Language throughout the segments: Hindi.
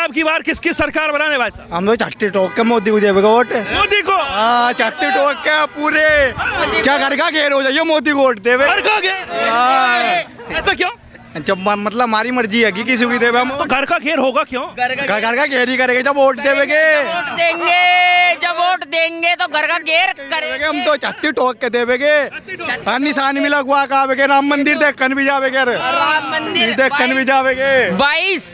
अब की बार किसकी सरकार बनाने भाई साहब? हम तो छत्ती ठोक के मोदी को देगा वोट। मोदी को? हाँ, छत्ती ठोक के पूरे क्या घर का घेर हो जाइए मोदी को वोट देवे। घर का घेर? ऐसा क्यों? जब मतलब हमारी मर्जी है कि किसी को देवे हम तो घर का घेर होगा क्यों? घर का घेर ही करेंगे जब वोट देवेंगे। जब वोट देंगे तो घर का घेर करेंगे। हम तो छत्ती ठोक के देवेंगे। निशान मिला हुआ कहा राम मंदिर देखने भी जावेगे। राम मंदिर देखने भी जावेगे। 22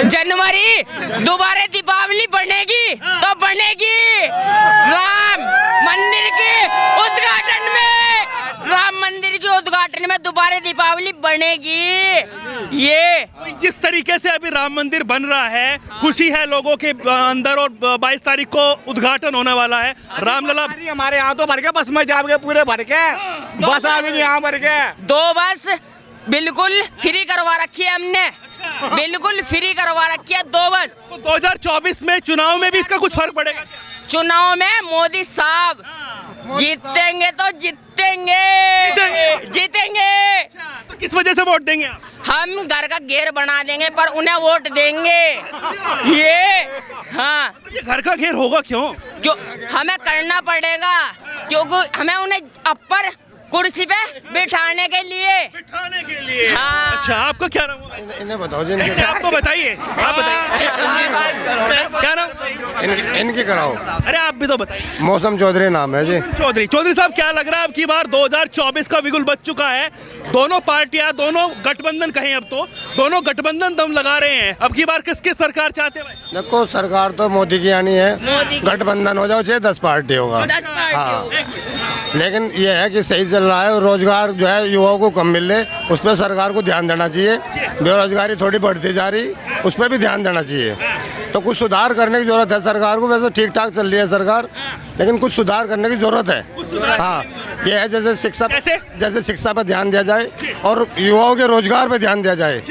जनवरी दोबारा दीपावली बनेगी तो बनेगी राम मंदिर के उद्घाटन में। राम मंदिर के उद्घाटन में दोबारा दीपावली बनेगी। ये जिस तरीके से अभी राम मंदिर बन रहा है, खुशी है लोगों के अंदर और 22 तारीख को उद्घाटन होने वाला है। रामलला हमारे यहाँ तो भर के बस में जाओगे पूरे भर के बस आवेगी यहाँ भर के। 2 बस बिल्कुल फ्री करवा रखी है हमने। बिल्कुल फ्री करवा रखी है 2 बस। तो 2024 में चुनाव में भी इसका कुछ फर्क पड़ेगा? चुनाव में मोदी साहब जीतेंगे तो जीतेंगे। तो किस वजह से वोट देंगे आप? हम घर का घेर बना देंगे पर उन्हें वोट देंगे। ये हाँ, ये घर का घेर होगा क्यों? क्यों हमें करना पड़ेगा, क्योंकि हमें उन्हें अपर कुर्सी पे बिठाने के लिए। हाँ। अच्छा, आपका क्या नाम है? इन्हें बताओ आपको बताइए, आप बताइए क्या नाम? इनकी कराओ। अरे आप भी तो बताइए। मौसम चौधरी नाम है जी। चौधरी साहब, क्या लग रहा है अब की बार 2024 का बिगुल बच चुका है? दोनों पार्टियां, दोनों गठबंधन कहें अब तो, दोनों गठबंधन दम लगा रहे हैं। अब की बार किसकी सरकार चाहते हैं भाई? देखो, सरकार तो मोदी की आनी है। गठबंधन हो जाओ चाहे 10 पार्टी होगा। हाँ, लेकिन ये है कि सही चल रहा है और रोजगार जो है युवाओं को कम मिल रहे, उस पर सरकार को ध्यान देना चाहिए। बेरोजगारी थोड़ी बढ़ती जा रही, उस पर भी ध्यान देना चाहिए। तो कुछ सुधार करने की जरूरत है सरकार को। वैसे ठीक ठाक चल रही है सरकार, लेकिन कुछ सुधार करने की जरूरत है। हाँ, ये है जैसे शिक्षा पर ध्यान दिया जाए और युवाओं के रोजगार पर ध्यान दिया जाए।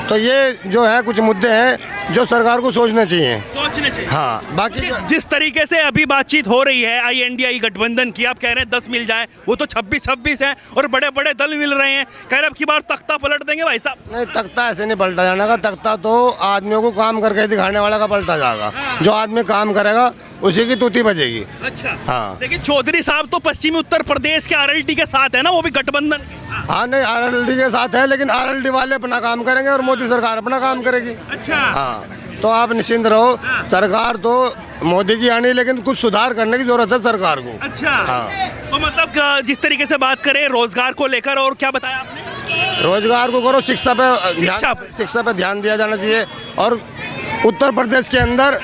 तो ये जो है कुछ मुद्दे हैं जो सरकार को सोचने चाहिए। हाँ, बाकी जिस तरीके से अभी बातचीत हो रही है INDI गठबंधन की, आप कह रहे हैं 10 मिल जाए, वो तो 26 है और बड़े बड़े दल मिल रहे हैं। कह रहे अब की बार तख्ता पलट देंगे भाई साहब। नहीं, तख्ता ऐसे नहीं पलटा जाने का। तख्ता तो आदमियों को काम करके दिखाने वाला का पलटा जाएगा। जो आदमी काम करेगा उसी की तूती बजेगी। अच्छा। हाँ, लेकिन चौधरी साहब तो पश्चिमी उत्तर प्रदेश के RLD के साथ है ना, वो भी गठबंधन। हाँ, नहीं, RLD के साथ है, लेकिन RLD वाले अपना काम करेंगे और मोदी सरकार अपना काम करेगी। अच्छा। हाँ, तो आप निश्चिंत रहो। सरकार तो मोदी की आनी, लेकिन कुछ सुधार करने की जरूरत है सरकार को। अच्छा। हाँ, तो मतलब जिस तरीके से बात करें रोजगार को लेकर, और क्या बताया आपने? रोजगार को करो, शिक्षा पे ध्यान दिया जाना चाहिए। और उत्तर प्रदेश के अंदर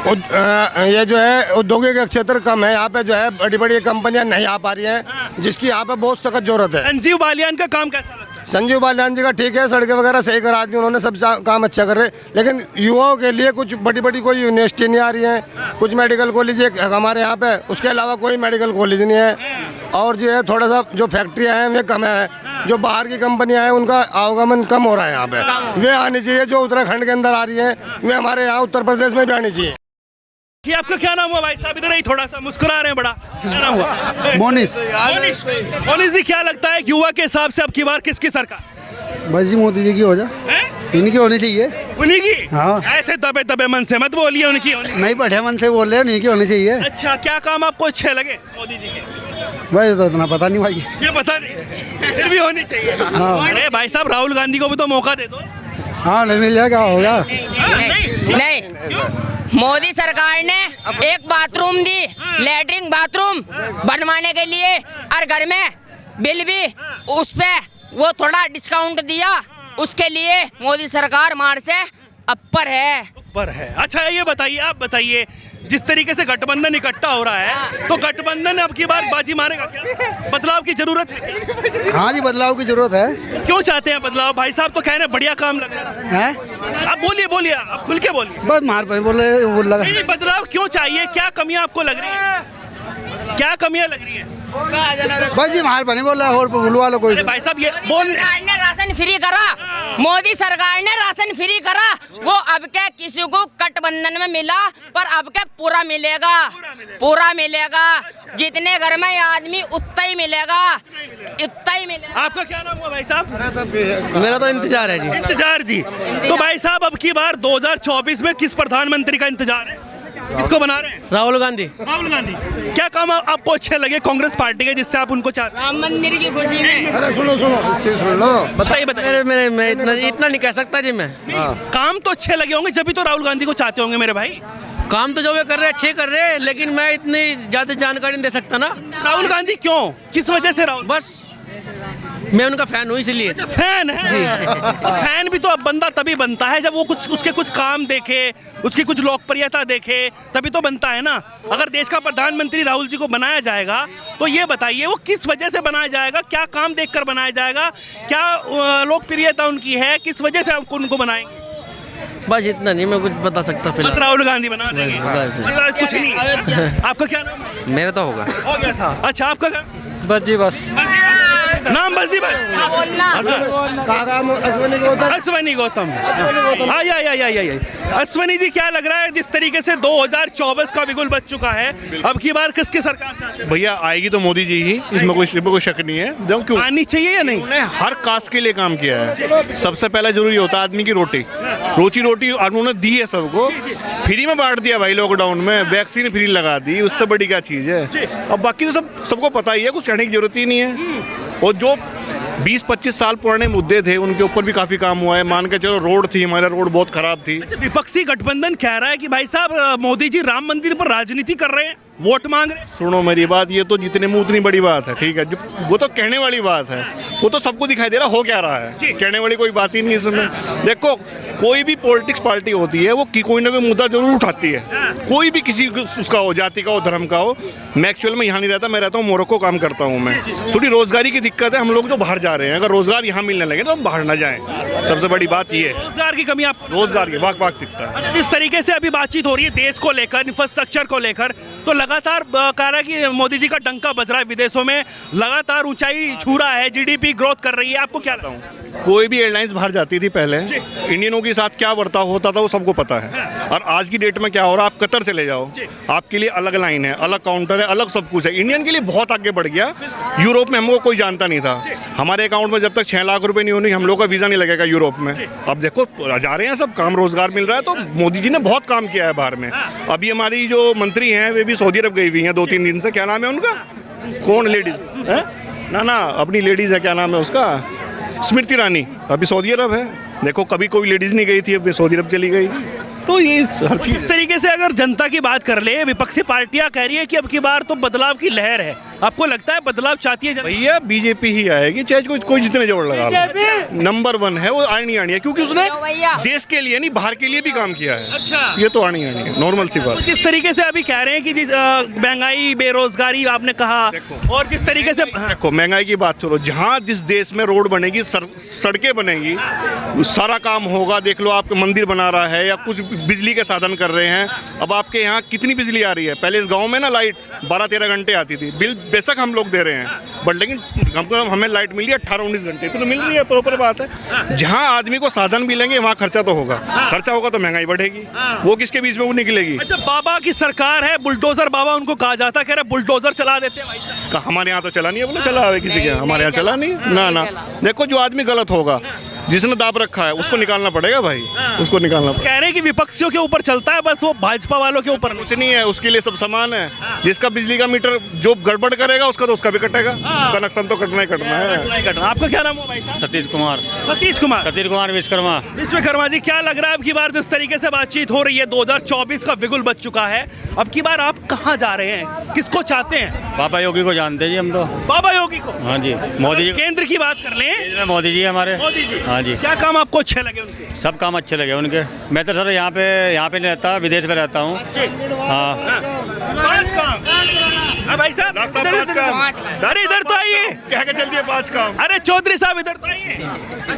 ये जो है औद्योगिक क्षेत्र कम है। यहाँ पे जो है बड़ी बड़ी कंपनियां नहीं आ पा रही हैं, जिसकी यहाँ पे बहुत सख्त जरूरत है। संजीव बालियान का काम कैसा लगता है? संजीव बालियान जी का ठीक है, सड़कें वगैरह सही करा दी उन्होंने, सब काम अच्छा कर रहे। लेकिन युवाओं के लिए कुछ बड़ी बड़ी कोई यूनिवर्सिटी नहीं आ रही है। कुछ मेडिकल कॉलेज हमारे यहाँ पे, उसके अलावा कोई मेडिकल कॉलेज नहीं है। और जो है थोड़ा सा जो फैक्ट्रियाँ हैं वे कम है। जो बाहर की कंपनियां हैं उनका आवागमन कम हो रहा है यहाँ पे। वे आनी चाहिए जो उत्तराखंड के अंदर आ रही हैं, वे हमारे यहाँ उत्तर प्रदेश में भी आनी चाहिए। जी, आपका क्या नाम हुआ भाई साहब? इधर ही थोड़ा सा मुस्कुरा रहे हैं, बड़ा क्या नाम हुआ? मोनिस जी, क्या लगता है युवा के हिसाब से अब की बार किसकी सरकार? बस जी मोदी जी की हो जा, इनकी होनी चाहिए। उन्हीं की? हाँ। ऐसे दबे मन से मत बोलिए उनकी होनी। नहीं, बढ़िया मन से बोल रहे हैं, इनकी होनी चाहिए। अच्छा, क्या काम आपको अच्छे लगे मोदी जी के? भाई तो इतना पता नहीं भाई, ये पता नहीं, फिर भी होनी चाहिए। हाँ। अरे भाई साहब, राहुल गांधी को भी तो मौका दे दो। हाँ, नहीं मिल जाएगा, होगा। नहीं, मोदी सरकार ने एक बाथरूम दी, लैट्रिन बाथरूम बनवाने के लिए, और घर में बिल भी उस पे वो थोड़ा डिस्काउंट दिया। उसके लिए मोदी सरकार मार से अपर है। अच्छा, ये बताइए, आप बताइए, जिस तरीके से गठबंधन इकट्ठा हो रहा है, तो गठबंधन अब की बार बाजी मारेगा क्या? बदलाव की जरूरत है? हाँ जी, बदलाव की जरूरत है। क्यों चाहते हैं बदलाव? भाई साहब तो कह रहे हैं बढ़िया काम लग रहा है। आप बोलिए, आप खुल के बोलिए। बस मार पर बोल लगा। नहीं, बदलाव क्यों चाहिए? क्या कमियां आपको लग रही है? क्या कमियां लग रही है? बस ये मार बने बोल रहा है और बुलवा लो कोई। अरे भाई साहब ये बोल सरकार ने राशन फ्री करा, मोदी सरकार ने राशन फ्री करा, वो अब क्या किसी को गठबंधन में मिला, पर अब क्या पूरा मिलेगा, पूरा मिलेगा। जितने घर में आदमी उतना ही मिलेगा, उतना ही मिलेगा। आपका क्या नाम हुआ भाई साहब? मेरा तो इंतजार है जी। इंतजार जी। तो भाई साहब अब की बार 2024 में किस प्रधानमंत्री का इंतजार है? किसको बना रहे हैं? राहुल गांधी। राहुल गांधी। क्या काम आपको अच्छे लगे कांग्रेस पार्टी के जिससे आप उनको चाहते हैं? राम मंदिर की खुशी में। अरे सुनो इसकी सुन लो। बताइए बताइए। मैं इतना नहीं कह सकता जी मैं। काम तो अच्छे लगे होंगे जब भी तो राहुल गांधी को चाहते होंगे मेरे भाई। काम तो जो वे कर रहे हैं अच्छे कर रहे हैं, लेकिन मैं इतनी ज्यादा जानकारी नहीं दे सकता ना। राहुल गांधी क्यों, किस वजह से राहुल? बस मैं उनका फैन हूँ इसलिए। फैन है जी। फैन भी तो अब बंदा तभी बनता है जब वो उसके कुछ काम देखे, उसकी कुछ लोकप्रियता देखे, तभी तो बनता है ना। अगर देश का प्रधानमंत्री राहुल जी को बनाया जाएगा तो ये बताइए वो किस वजह से बनाया जाएगा, क्या काम देखकर बनाया जाएगा, क्या लोकप्रियता उनकी है, किस वजह से आपको उनको बनाएंगे? बस इतना नहीं मैं कुछ बता सकता बस फिलहाल। राहुल गांधी बना देंगे, बस। मतलब कुछ नहीं। आपका क्या नाम है? मेरा तो होगा। हो गया था। अच्छा आपका क्या बस जी बस। नाम? बस जी बस। अश्वनी गौतम। आई अश्वनी जी, क्या लग रहा है जिस तरीके से 2024 का बिगुल बच चुका है, अब की बार किसकी सरकार चाहते हैं? भैया आएगी तो मोदी जी ही, इसमें कोई शक नहीं है। जब क्यों आनी चाहिए या नहीं? उन्होंने हर कास्ट के लिए काम किया है। सबसे पहला जरूरी होता है आदमी की रोटी, रोटी उन्होंने दी है सबको, फ्री में बांट दिया भाई। लॉकडाउन में वैक्सीन फ्री लगा दी, उससे बड़ी क्या चीज़ है। अब बाकी तो सबको पता ही है, कुछ कहने की जरूरत ही नहीं है। और जो 20-25 साल पुराने मुद्दे थे उनके ऊपर भी काफी काम हुआ है। मान के चलो रोड थी, हमारा रोड बहुत खराब थी। विपक्षी गठबंधन कह रहा है कि भाई साहब मोदी जी राम मंदिर पर राजनीति कर रहे हैं, वोट मांग रहे हैं। सुनो मेरी बात, ये तो जितने मुंह उतनी बड़ी बात है, ठीक है। वो तो कहने वाली बात है, वो तो सबको दिखाई दे रहा हो क्या रहा है, कहने वाली कोई बात ही नहीं है इसमें। देखो कोई भी पॉलिटिक्स पार्टी होती है वो कोई ना कोई मुद्दा जरूर उठाती है, कोई भी किसी उसका हो, जाति का हो, धर्म का हो। मैं एक्चुअल में यहाँ नहीं रहता, मैं रहता हूँ मोरक्को, काम करता हूँ मैं। थोड़ी रोजगारी की दिक्कत है, हम लोग जो बाहर जा रहे हैं, अगर रोजगार यहाँ मिलने लगे तो हम बाहर ना जाएं। सबसे बड़ी बात ये है, रोजगार की कमी। आप रोजगार की वाक सीखता है। अच्छा, जिस तरीके से अभी बातचीत हो रही है देश को लेकर, इंफ्रास्ट्रक्चर को लेकर, तो लगातार कह रहा है कि मोदी जी का डंका बज रहा है, विदेशों में लगातार ऊंचाई छू रहा है, जीडीपी ग्रोथ कर रही है। आपको क्या लगता है? कोई भी एयरलाइंस बाहर जाती थी पहले, इंडियनों के साथ क्या बर्ताव होता था वो सबको पता है। और आज की डेट में क्या हो रहा है, आप कतर चले जाओ, आपके लिए अलग लाइन है, अलग काउंटर है, अलग सब कुछ है। इंडियन के लिए बहुत आगे बढ़ गया। यूरोप में हमको कोई जानता नहीं था, हमारे अकाउंट में जब तक 6 लाख रुपए नहीं होने हम लोग का वीज़ा नहीं लगेगा यूरोप में। अब देखो जा रहे हैं सब, काम रोजगार मिल रहा है। तो मोदी जी ने बहुत काम किया है बाहर में। अभी हमारी जो मंत्री हैं वे भी सऊदी अरब गई हुई हैं 2-3 दिन से। क्या नाम है उनका? कौन लेडीज है? ना अपनी लेडीज़ है, क्या नाम है उसका? स्मृति ईरानी, अभी सऊदी अरब है। देखो कभी कोई लेडीज़ नहीं गई थी, अब सऊदी अरब चली गई। तो ये हर चीज़ इस तरीके से अगर जनता की बात कर ले, विपक्षी पार्टियां कह रही है कि अब की बार तो बदलाव की लहर है। आपको लगता है बदलाव चाहती है जनता? भैया बीजेपी ही आएगी, चाहे कोई जितने जोड़ लगा लो। नंबर 1 है वो, आनी है, क्योंकि उसने देश के लिए नहीं बाहर के लिए भी काम किया है। अच्छा, ये तो आनी है, नॉर्मल सी बात। जिस तरीके से अभी कह रहे हैं कि जिस महंगाई, बेरोजगारी आपने कहा, और जिस तरीके से देखो महंगाई की बात करो, जहाँ जिस देश में रोड बनेगी, सड़कें बनेगी, सारा काम होगा। देख लो आप मंदिर बना रहा है या कुछ बिजली के साधन कर रहे हैं। अब आपके यहाँ कितनी बिजली आ रही है? पहले इस गांव में ना लाइट 12-13 घंटे आती थी, बिल बेशक हम लोग दे रहे हैं, बट लेकिन हमको हमें लाइट मिल रही है 18-19 घंटे, तो मिल रही है, प्रॉपर बात है। जहाँ आदमी को साधन मिलेंगे वहाँ खर्चा तो होगा, खर्चा होगा तो महंगाई बढ़ेगी। वो किसके बीच में वो निकलेगी? अच्छा, बाबा की सरकार है, बुलडोजर बाबा उनको कहा जाता है, कह रहे बुलडोजर चला देते हैं भाई साहब। हमारे यहाँ तो चला नहीं है, बोले चला है किसी के, हमारे यहाँ चला नहीं ना। देखो जो आदमी गलत होगा, जिसने दाब रखा है उसको निकालना पड़ेगा भाई, उसको निकालना पड़ेगा। कह रहे हैं कि विपक्षियों के ऊपर चलता है, बस वो भाजपा वालों के ऊपर कुछ नहीं है, उसके लिए सब समान है। जिसका बिजली का मीटर जो गड़बड़ करेगा उसका तो उसका भी कटेगा, कनेक्शन तो कटना ही कटना है। आपका क्या नाम है भाई साहब? सतीश कुमार विश्वकर्मा जी, क्या लग रहा है अब की बार जिस तरीके से बातचीत हो रही है, 2024 का बिगुल बच चुका है, अब की बार आप कहाँ जा रहे हैं, किसको चाहते हैं? बाबा योगी को जानते जी हम तो। बाबा योगी को? हाँ जी। मोदी जी, केंद्र की बात कर लें, मोदी जी हमारे। मोदी जी, हाँ जी। क्या काम आपको अच्छे लगे उनके? सब काम अच्छे लगे उनके। मैं तो सर यहाँ पे नहीं रहता, विदेश में रहता हूँ। हाँ, 5 काम। भाई साहब अरे इधर तो आइए, क्या क्या चलती है 5 काम। अरे चौधरी साहब इधर तो आइए।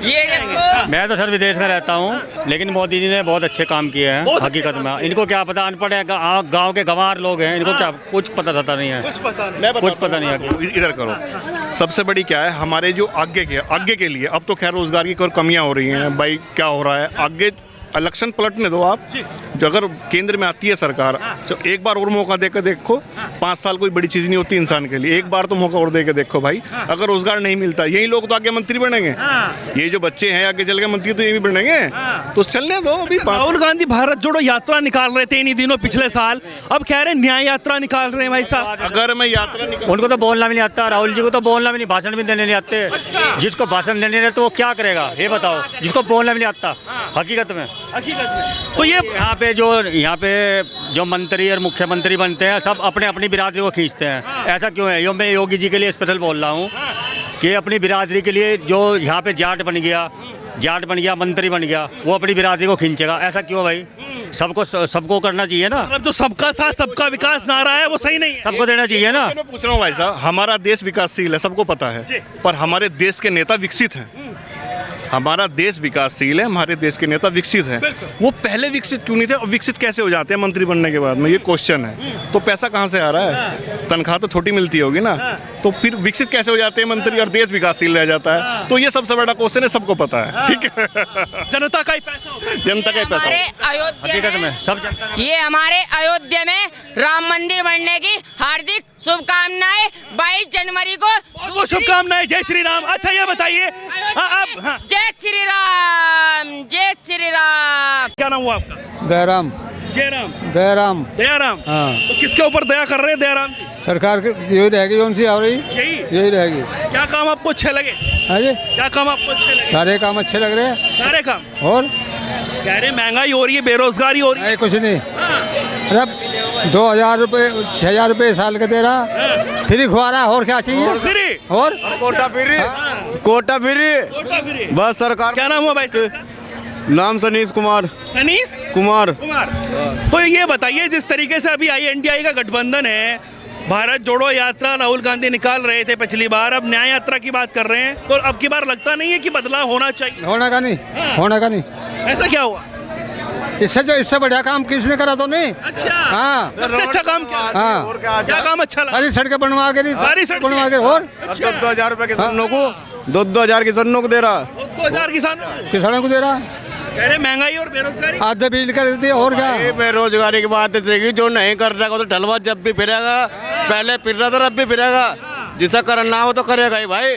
ये देखो मैं तो सर विदेश में रहता हूँ, लेकिन मोदी जी ने बहुत अच्छे काम किए हैं हकीकत में। इनको क्या पता, अनपढ़ है, गांव के गंवार लोग हैं, इनको क्या कुछ पता नहीं है, कुछ पता नहीं। कुछ पता नहीं है। इधर करो। सबसे बड़ी क्या है हमारे जो आगे के लिए, अब तो खैर रोजगार की और कमियां हो रही हैं भाई, क्या हो रहा है आगे इलेक्शन पलटने दो आप, जो अगर केंद्र में आती है सरकार तो एक बार और मौका देकर देखो। 5 साल कोई बड़ी चीज़ नहीं होती इंसान के लिए, एक बार तो मौका और देकर देखो भाई। अगर रोजगार नहीं मिलता, यही लोग तो आगे मंत्री बनेंगे, ये जो बच्चे हैं आगे चल के मंत्री तो ये भी बनेंगे, तो चलने दो अभी। राहुल गांधी भारत जोड़ो यात्रा निकाल रहे थे इन्हीं दिनों पिछले साल, अब कह रहे हैं न्याय यात्रा निकाल रहे हैं भाई साहब। अगर मैं यात्रा उनको तो बोलना भी नहीं आता, राहुल जी को तो बोलना भी नहीं, भाषण भी देने नहीं आते। जिसको भाषण देने नहीं तो वो क्या करेगा ये बताओ, जिसको बोलना भी नहीं आता हकीकत में। तो ये यहाँ पे जो मंत्री और मुख्यमंत्री बनते हैं सब अपने अपनी बिरादरी को खींचते हैं। ऐसा क्यों है? मैं योगी जी के लिए स्पेशल बोल रहा हूँ कि अपनी बिरादरी के लिए जो यहाँ पे जाट बन गया मंत्री बन गया, वो अपनी बिरादरी को खींचेगा। ऐसा क्यों भाई? सबको करना चाहिए ना। मतलब जो सबका साथ सबका विकास नारा है वो सही नहीं है, सबको देना चाहिए ना। मैं पूछ रहा हूँ भाई साहब, हमारा देश विकासशील है सबको पता है, पर हमारे देश के नेता विकसित हैं। हमारा देश विकासशील है, हमारे देश के नेता विकसित हैं। वो पहले विकसित क्यों नहीं थे, अब विकसित कैसे हो जाते हैं मंत्री बनने के बाद में? ये क्वेश्चन है। तो पैसा कहाँ से आ रहा है? तनख्वाह तो छोटी मिलती होगी ना, तो फिर विकसित कैसे हो जाते हैं मंत्री और देश विकासशील रह जाता है? तो ये सबसे बड़ा क्वेश्चन है, सबको पता है। ठीक है, जनता का ही पैसा होता है। जनता का ही पैसा हमारे होता है। हकीकत में सब जनता ये हमारे अयोध्या में राम मंदिर बनने की हार्दिक शुभकामनाएं 22 जनवरी को। बहुत शुभकामनाएं। जय श्री राम। अच्छा ये बताइए आप, जय श्री राम, जय श्री राम। क्या नाम हुआ आपका? दयाराम। जयराम। दयाराम। दयाराम। हाँ। तो किसके ऊपर दया कर रहे हैं दयाराम जी? सरकार की यही रहेगी, कौन सी आ रही, यही रहेगी। क्या काम आपको अच्छे लगे? हाँ जी, क्या काम आपको अच्छे लगे? सारे काम अच्छे लग रहे हैं। सारे काम। और कह रहे महंगाई हो रही है, बेरोजगारी हो रही है। नहीं, कुछ नहीं। अरे 2000 रुपये 6000 रुपये साल का दे रहा, फ्री खुआ रहा, और क्या चाहिए? फ्री? और कोटा फ्री, कोटा फ्री, बस सरकार। क्या नाम हुआ भाई साहब? नाम सनीश कुमार। सनीश कुमार। तो ये बताइए, जिस तरीके से अभी INDI का गठबंधन है, भारत जोड़ो यात्रा राहुल गांधी निकाल रहे थे पिछली बार, अब न्याय यात्रा की बात कर रहे हैं, तो अब की बार लगता नहीं है कि बदलाव होना चाहिए? होना का नहीं, होना का नहीं। ऐसा क्या हुआ? इससे बढ़िया काम किसने करा तो नहीं। अच्छा। हाँ, सबसे अच्छा काम क्या? हाँ, क्या काम अच्छा लगा? सारी सड़कें बनवा के, नहीं सारी सड़कें बनवा के। और 2,000 रुपये किसानों को, 2,000 किसानों को दे रहा, 2000 किसानों को दे रहा। कह रहे महंगाई और बेरोजगारी। आधे बिल कर दिए, और क्या? बेरोजगारी की बात है, जो नहीं कर रहा तो ढलवा जब भी फिरेगा, पहले फिर रहा था अब भी फिरेगा। जिसे करना हो तो करेगा ही भाई।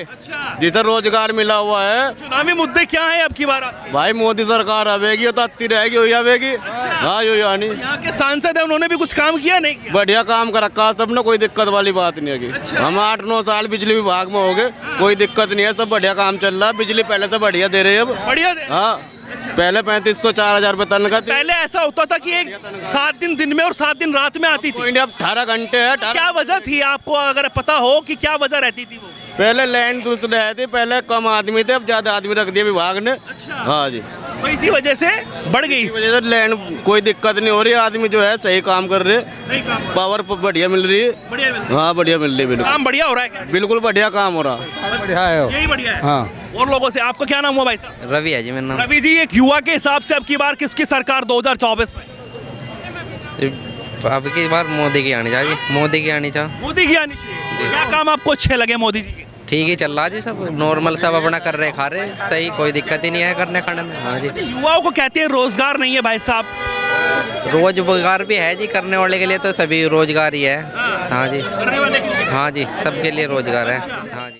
जिसे रोजगार मिला हुआ है। चुनावी मुद्दे क्या है अब की बार? भाई मोदी सरकार आवेगी तो आती रहेगी, वही आवेगी। हाँ यो यानी यहाँ के सांसद है, उन्होंने भी कुछ काम किया नहीं किया? बढ़िया काम कर रखा सबने, कोई दिक्कत वाली बात नहीं है। हम 8-9 साल बिजली विभाग में हो गए, कोई दिक्कत नहीं है, सब बढ़िया काम चल रहा है। बिजली पहले से बढ़िया दे रही है अब। बढ़िया दे। हाँ, पहले 3500-4000 रुपये तनख्वाह थी। पहले ऐसा होता था कि एक 7 दिन दिन में और 7 दिन रात में आती थी। अब 18 घंटे है। क्या वजह थी, आपको अगर पता हो कि क्या वजह रहती थी? वो पहले लैंड दूसरे रहे थे, पहले कम आदमी थे, अब ज्यादा आदमी रख दिया विभाग ने। हाँ जी, तो इसी वजह से बढ़ गई। इस वजह से लैंड कोई दिक्कत नहीं हो रही, आदमी जो है सही काम कर रहे, सही काम, पावर बढ़िया मिल रही है। बढ़िया मिल रही है। हाँ बढ़िया मिल रही है, बिल्कुल काम बढ़िया हो रहा है क्या? बिल्कुल बढ़िया काम हो रहा। बढ़िया है वो। यही बढ़िया है। हाँ। और लोगों से, आपका क्या नाम हुआ भाई साहब? रवि है जी मेरा नाम। रवि जी, एक युवा के हिसाब से अब की बार किसकी सरकार 2024 में? अब की बार मोदी की आनी चाहिए, मोदी की आनी चाहिए। मोदी की आनी चाहिए। क्या काम आपको अच्छे लगे मोदी जी के? ठीक ही चल रहा जी, सब नॉर्मल, सब अपना कर रहे खा रहे, सही, कोई दिक्कत ही नहीं है करने खाने में। हाँ जी, युवाओं को कहते हैं रोजगार नहीं है भाई साहब। रोजगार भी है जी, करने वाले के लिए तो सभी रोजगार ही है। हाँ जी, करने वाले के लिए। हाँ जी, सबके लिए रोजगार है। हाँ जी।